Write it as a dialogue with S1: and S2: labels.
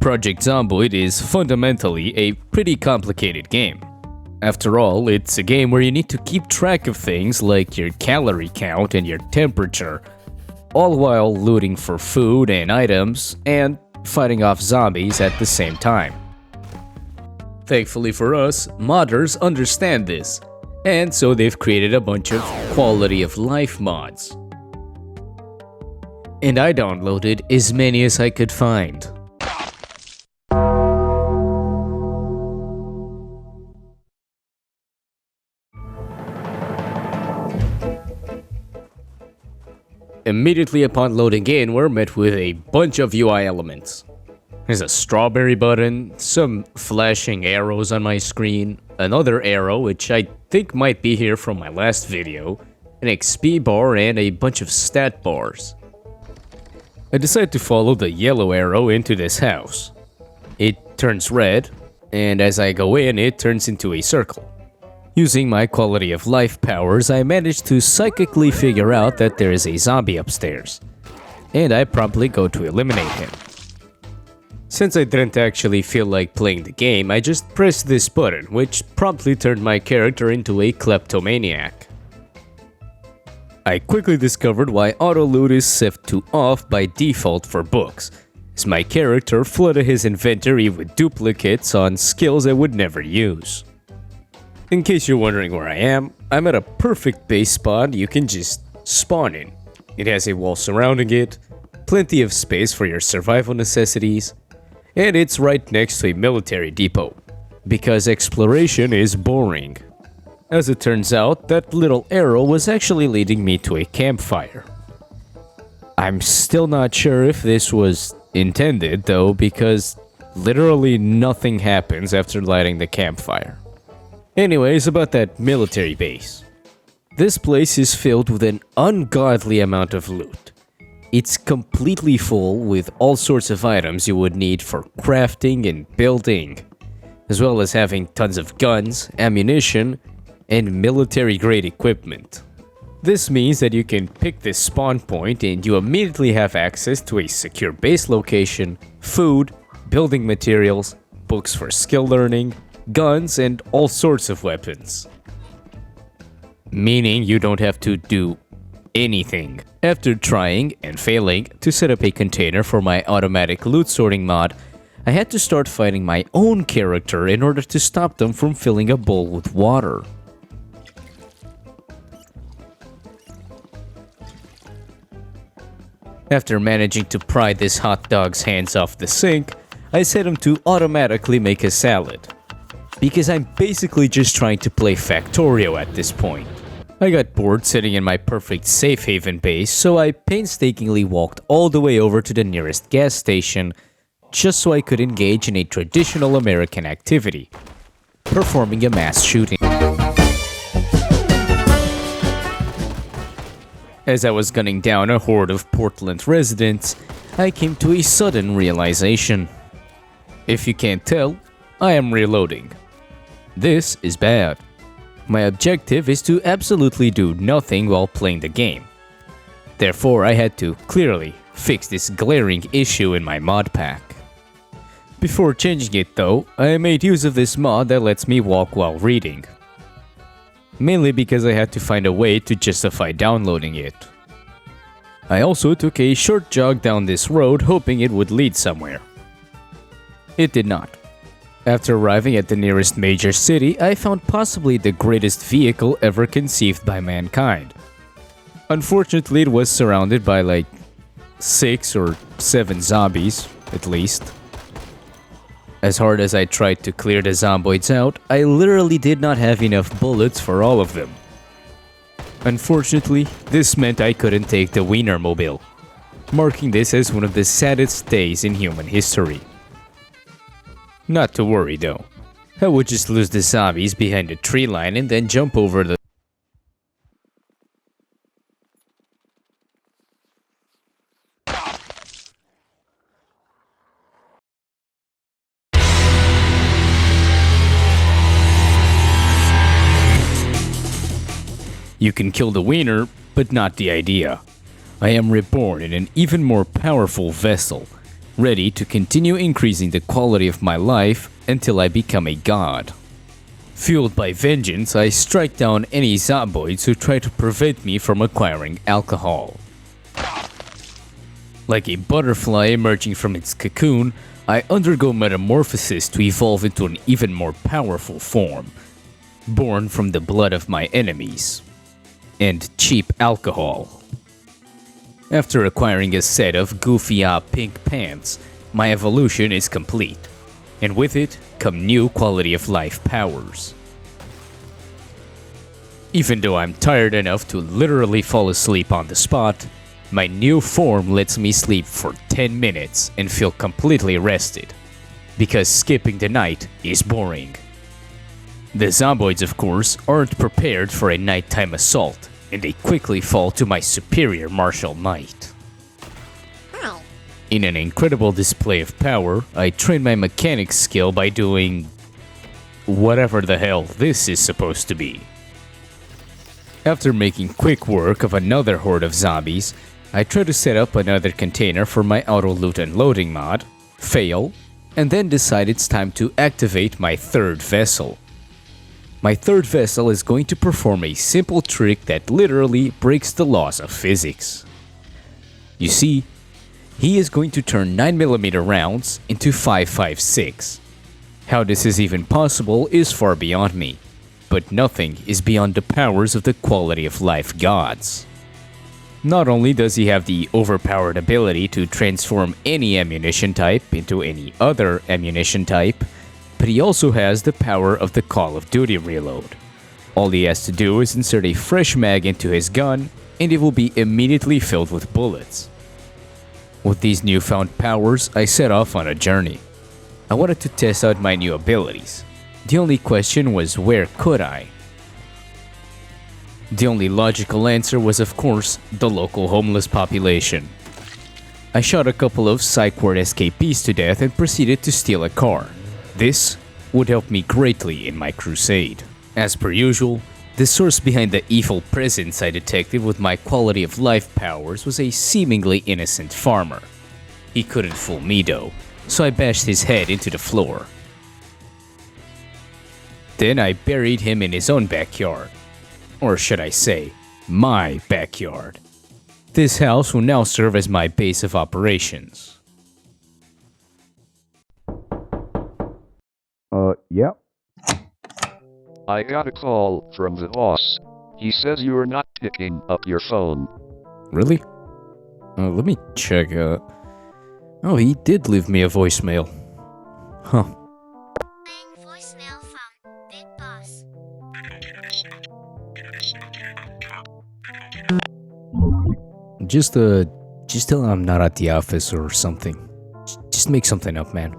S1: Project Zomboid is fundamentally a pretty complicated game. After all, it's a game where you need to keep track of things like your calorie count and your temperature, all while looting for food and items and fighting off zombies at the same time. Thankfully for us, modders understand this, and so they've created a bunch of quality of life mods. And I downloaded as many as I could find. Immediately upon loading in, we're met with a bunch of UI elements. There's a strawberry button, some flashing arrows on my screen, another arrow which I think might be here from my last video, an XP bar, and a bunch of stat bars. I decide to follow the yellow arrow into this house. It turns red, and as I go in, it turns into a circle. Using my quality of life powers, I managed to psychically figure out that there is a zombie upstairs, and I promptly go to eliminate him. Since I didn't actually feel like playing the game, I just pressed this button, which promptly turned my character into a kleptomaniac. I quickly discovered why auto loot is set to off by default for books, as my character flooded his inventory with duplicates on skills I would never use. In case you're wondering where I am, I'm at a perfect base spot you can just spawn in. It has a wall surrounding it, plenty of space for your survival necessities, and it's right next to a military depot, because exploration is boring. As it turns out, that little arrow was actually leading me to a campfire. I'm still not sure if this was intended though, because literally nothing happens after lighting the campfire. Anyways, about that military base. This place is filled with an ungodly amount of loot. It's completely full with all sorts of items you would need for crafting and building, as well as having tons of guns, ammunition, and military-grade equipment. This means that you can pick this spawn point and you immediately have access to a secure base location, food, building materials, books for skill learning, guns, and all sorts of weapons. Meaning you don't have to do anything. After trying and failing to set up a container for my automatic loot sorting mod, I had to start fighting my own character in order to stop them from filling a bowl with water. After managing to pry this hot dog's hands off the sink, I set him to automatically make a salad, because I'm basically just trying to play Factorio at this point. I got bored sitting in my perfect safe haven base, so I painstakingly walked all the way over to the nearest gas station just so I could engage in a traditional American activity, performing a mass shooting. As I was gunning down a horde of Portland residents, I came to a sudden realization. If you can't tell, I am reloading. This is bad. My objective is to absolutely do nothing while playing the game. Therefore, I had to clearly fix this glaring issue in my mod pack. Before changing it though, I made use of this mod that lets me walk while reading. Mainly because I had to find a way to justify downloading it. I also took a short jog down this road hoping it would lead somewhere. It did not. After arriving at the nearest major city, I found possibly the greatest vehicle ever conceived by mankind. Unfortunately, it was surrounded by like 6 or 7 zombies, at least. As hard as I tried to clear the zomboids out, I literally did not have enough bullets for all of them. Unfortunately, this meant I couldn't take the Wiener mobile, marking this as one of the saddest days in human history. Not to worry though, I would just lose the zombies behind the tree line and then jump over the You can kill the Wiener, but not the idea. I am reborn in an even more powerful vessel, ready to continue increasing the quality of my life until I become a god. Fueled by vengeance, I strike down any zomboids who try to prevent me from acquiring alcohol. Like a butterfly emerging from its cocoon, I undergo metamorphosis to evolve into an even more powerful form, born from the blood of my enemies and cheap alcohol. After acquiring a set of goofy pink pants, my evolution is complete, and with it come new quality of life powers. Even though I'm tired enough to literally fall asleep on the spot, my new form lets me sleep for 10 minutes and feel completely rested, because skipping the night is boring. The zomboids, of course, aren't prepared for a nighttime assault, and they quickly fall to my superior martial might. In an incredible display of power, I train my mechanics skill by doing whatever the hell this is supposed to be. After making quick work of another horde of zombies, I try to set up another container for my auto loot and loading mod, fail, and then decide it's time to activate my third vessel. My third vessel is going to perform a simple trick that literally breaks the laws of physics. You see, he is going to turn 9mm rounds into 5.56. How this is even possible is far beyond me, but nothing is beyond the powers of the quality of life gods. Not only does he have the overpowered ability to transform any ammunition type into any other ammunition type, but he also has the power of the Call of Duty reload. All he has to do is insert a fresh mag into his gun, and it will be immediately filled with bullets. With these newfound powers, I set off on a journey. I wanted to test out my new abilities. The only question was, where could I? The only logical answer was, of course, the local homeless population. I shot a couple of psych ward escapees to death and proceeded to steal a car. This would help me greatly in my crusade. As per usual, the source behind the evil presence I detected with my quality of life powers was a seemingly innocent farmer. He couldn't fool me though, so I bashed his head into the floor. Then I buried him in his own backyard. Or should I say, my backyard. This house will now serve as my base of operations. Yeah.
S2: I got a call from the boss. He says you're not picking up your phone.
S1: Really? Let me check. Oh, he did leave me a voicemail. Huh.
S3: Voicemail from Big Boss.
S1: Just tell him I'm not at the office or something. Just make something up, man.